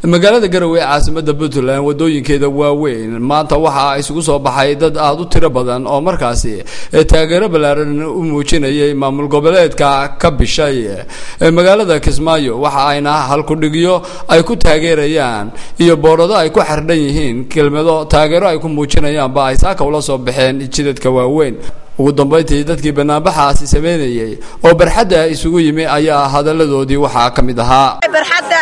magaalada Garowe caasimada Puntland wadooyinkeeda waaweyn maanta waxa isugu soo baxay dad aad u tiro badan oo markaasi taageero balaaran u muujinayay maamul goboleedka ka bishay magaalada Kismaayo waxa ayna hal ku dhigiyo ay ku taageerayaan iyo boorado ay ku xirdan yihiin kelmado taageero ay ku muujinayaan ba ay saaka ula soo baxeen jidadka waaweyn ugu dambeyntii dadkii banaanbaxaasi sameeyay oo barxadda isugu yimi ayaa hadaladoodii waxa ka mid ahaa barxadda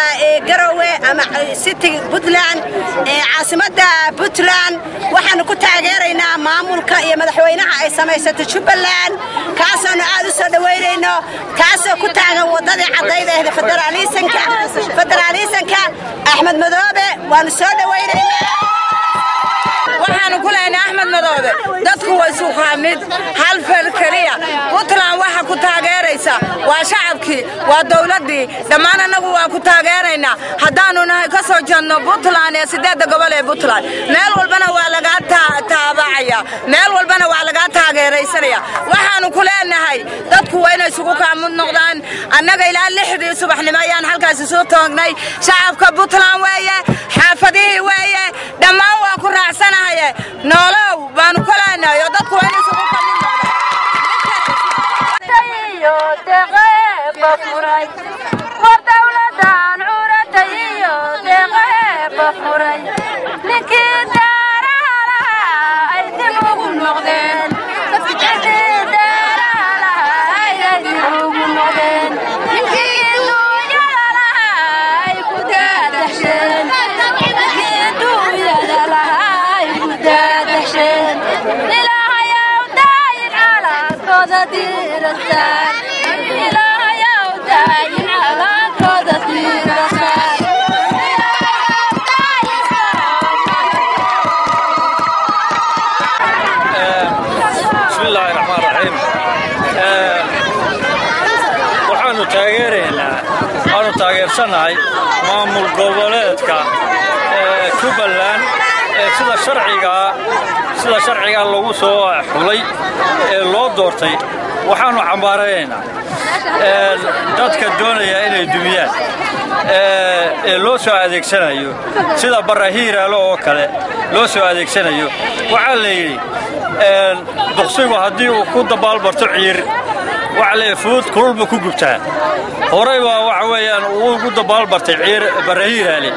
Garowe ama city Puntland caasimada Puntland waxaan ku taageeraynaa maamulka iyo madaxweynaha ay sameysatay Jubaland kaasoo aad u soo dhaweynayno kaasoo ku taagan wadada cadayda ee federalisanka Axmed Madoobe waan soo dhaweynaynaa waxaan ku leenahay Axmed Madoobe dadku way soo qaamid hal fal kaliya Puntland waxa ku taageeraysa waa shacabkii waa dawladii dhamaan anagu waa ku taageeraynaa hadaanu nahay ka soo janno Puntland ee 8 gobol ee Puntland meel walbana waa laga taabacaya meel walbana waa laga taageeraysanaya waxaan ku leenahay dadku waa inay isugu kaamud noqdaan annaga ilaa 6 subaxnimo ayaan halkaas soo taagnay shacabka Puntland weeye xaafadihii weeye dhamaan waa ku raacsanahay noolow baan ku leenahay dadku waa inay isugu kaamud taageersanahay maamul goboleedka Jubaland sida sharciga lagu soo xulay ee loo doortay waxaanu cambaaraynaa dadka doonaya inay dumiyaan loo soo adeegsanayo sida barahiiraalo oo kale loo soo adeegsanayo waxa la yiri duqsigu hadii uu ku dabaalbarto ciir waxa fuud kulba ku gubtaa horay waxa weeyaan uu ugu dabaalbartay ciir barahiiraale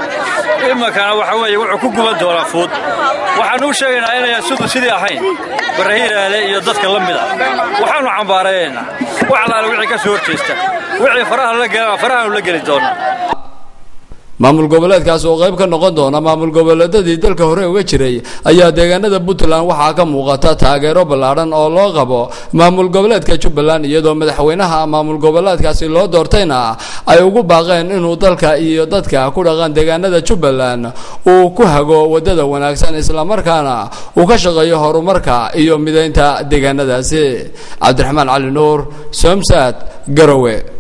imakana waxa weeye wuxuu ku guban doonaa fuud waxaan u sheegaynaa inay sidii ahayn barahiiraale iyo dadka la mid ah waxaanu cambaaraynaa waxa la wixii ka soo horjeesta wixii faraha la gali doona maamul goboleedkaas oo qayb ka noqon doona maamul goboleedadii dalka hore uga jiray ayaa deegaanada Puntland waxa ka muuqata taageero balaaran oo loo qabo maamul goboleedka Jubaland iyadoo madaxweynaha maamul goboleedkaasi loo doortayna ay ugu baaqeen inuu dalka iyo dadka ku dhaqan deegaanada Jubaland uu ku hago wadada wanaagsan isla markaana uu ka shaqeeyo horumarka iyo mideynta deegaanadaasi Cabdiraxmaan Cali Nuur Somsad Garowe